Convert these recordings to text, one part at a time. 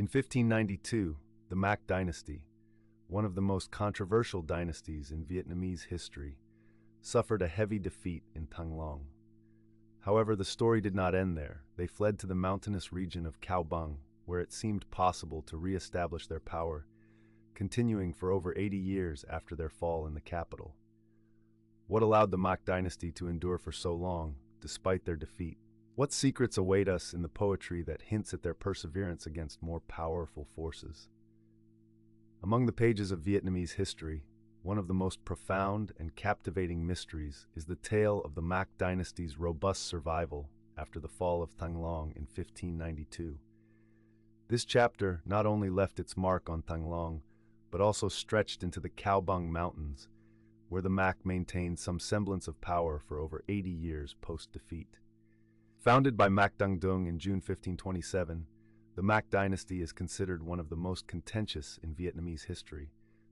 In 1592, the Mac Dynasty, one of the most controversial dynasties in Vietnamese history, suffered a heavy defeat in Thang Long. However, the story did not end there. They fled to the mountainous region of Cao Bang, where it seemed possible to re-establish their power, continuing for over 80 years after their fall in the capital. What allowed the Mac Dynasty to endure for so long, despite their defeat? What secrets await us in the poetry that hints at their perseverance against more powerful forces? Among the pages of Vietnamese history, one of the most profound and captivating mysteries is the tale of the Mac Dynasty's robust survival after the fall of Thang Long in 1592. This chapter not only left its mark on Thang Long, but also stretched into the Cao Bang Mountains, where the Mac maintained some semblance of power for over 80 years post-defeat. Founded by Mac Dung in June 1527, the Mac Dynasty is considered one of the most contentious in Vietnamese history,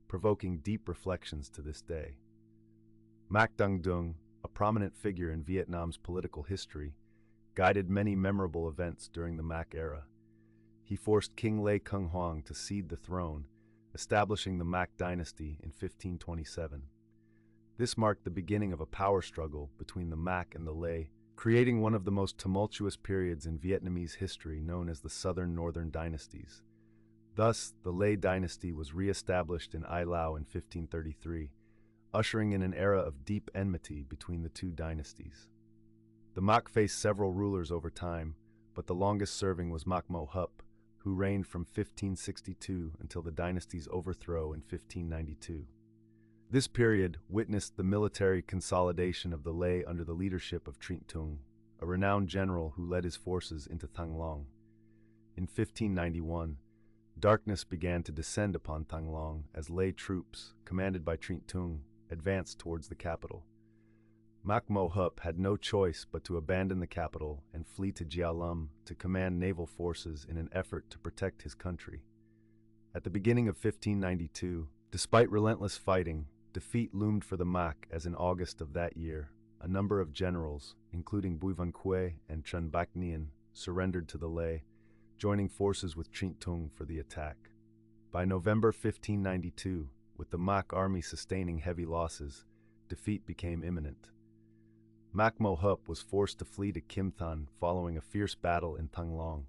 provoking deep reflections to this day. Mac Dung, a prominent figure in Vietnam's political history, guided many memorable events during the Mac era. He forced King Lê Kung Hoang to cede the throne, establishing the Mac Dynasty in 1527. This marked the beginning of a power struggle between the Mac and the Lê, creating one of the most tumultuous periods in Vietnamese history known as the Southern-Northern Dynasties. Thus, the Lê dynasty was re-established in Ai Lao in 1533, ushering in an era of deep enmity between the two dynasties. The Mac faced several rulers over time, but the longest-serving was Mac Mo Hup, who reigned from 1562 until the dynasty's overthrow in 1592. This period witnessed the military consolidation of the Lê under the leadership of Trịnh Tùng, a renowned general who led his forces into Thang Long. In 1591, darkness began to descend upon Thang Long as Lê troops, commanded by Trịnh Tùng, advanced towards the capital. Mac Mo Hup had no choice but to abandon the capital and flee to Gia Lâm to command naval forces in an effort to protect his country. At the beginning of 1592, despite relentless fighting, defeat loomed for the Mac as in August of that year, a number of generals, including Bùi Văn Quế and Trần Bạch Niên, surrendered to the Lê, joining forces with Trịnh Tùng for the attack. By November 1592, with the Mac army sustaining heavy losses, defeat became imminent. Mac Mo Hup was forced to flee to Kim Than following a fierce battle in Thang Long.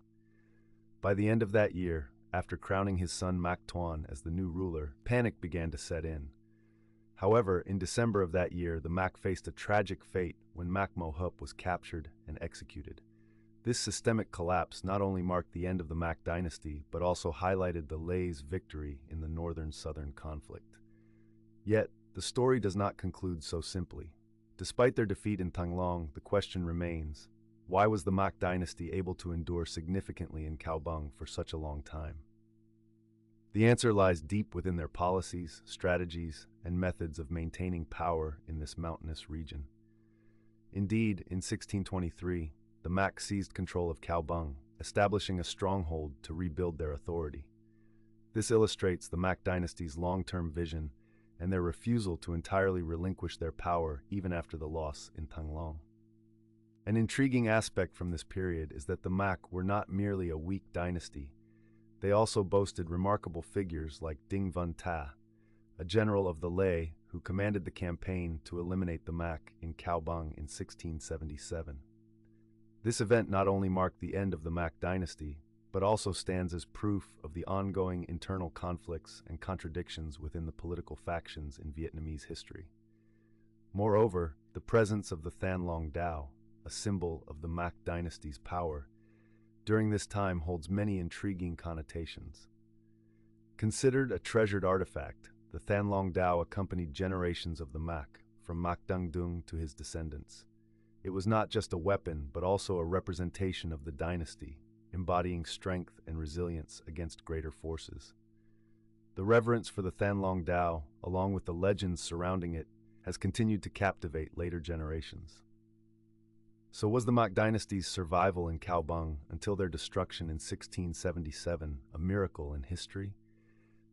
By the end of that year, after crowning his son Mac Tuan as the new ruler, panic began to set in. However, in December of that year, the Mac faced a tragic fate when Mac Mo Hup was captured and executed. This systemic collapse not only marked the end of the Mac Dynasty, but also highlighted the Lê's victory in the northern-southern conflict. Yet, the story does not conclude so simply. Despite their defeat in Thang Long, the question remains, why was the Mac Dynasty able to endure significantly in Cao Bang for such a long time? The answer lies deep within their policies, strategies, and methods of maintaining power in this mountainous region. Indeed, in 1623, the Mac seized control of Cao Bang, establishing a stronghold to rebuild their authority. This illustrates the Mac Dynasty's long-term vision and their refusal to entirely relinquish their power even after the loss in Thang Long. An intriguing aspect from this period is that the Mac were not merely a weak dynasty. They also boasted remarkable figures like Dinh Văn Ta, a general of the Lê who commanded the campaign to eliminate the Mac in Cao Bang in 1677. This event not only marked the end of the Mac Dynasty, but also stands as proof of the ongoing internal conflicts and contradictions within the political factions in Vietnamese history. Moreover, the presence of the Thanh Long Dao, a symbol of the Mac Dynasty's power, during this time holds many intriguing connotations. Considered a treasured artifact, the Thanh Long Dao accompanied generations of the Mac, from Mac Dung to his descendants. It was not just a weapon, but also a representation of the dynasty, embodying strength and resilience against greater forces. The reverence for the Thanh Long Dao, along with the legends surrounding it, has continued to captivate later generations. So was the Mac Dynasty's survival in Cao Bang until their destruction in 1677 a miracle in history?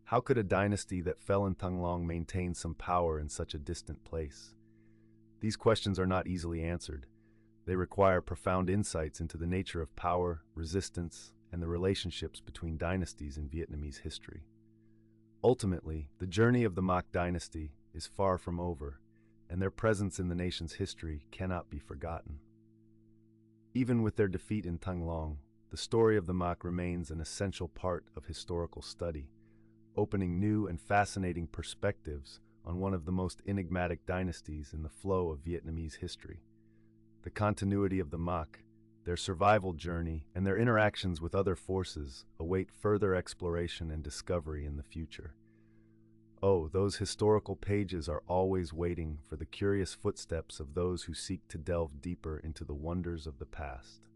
How could a dynasty that fell in Thang Long maintain some power in such a distant place? These questions are not easily answered. They require profound insights into the nature of power, resistance, and the relationships between dynasties in Vietnamese history. Ultimately, the journey of the Mac Dynasty is far from over, and their presence in the nation's history cannot be forgotten. Even with their defeat in Thang Long, the story of the Mac remains an essential part of historical study, opening new and fascinating perspectives on one of the most enigmatic dynasties in the flow of Vietnamese history. The continuity of the Mac, their survival journey, and their interactions with other forces await further exploration and discovery in the future. Oh, those historical pages are always waiting for the curious footsteps of those who seek to delve deeper into the wonders of the past.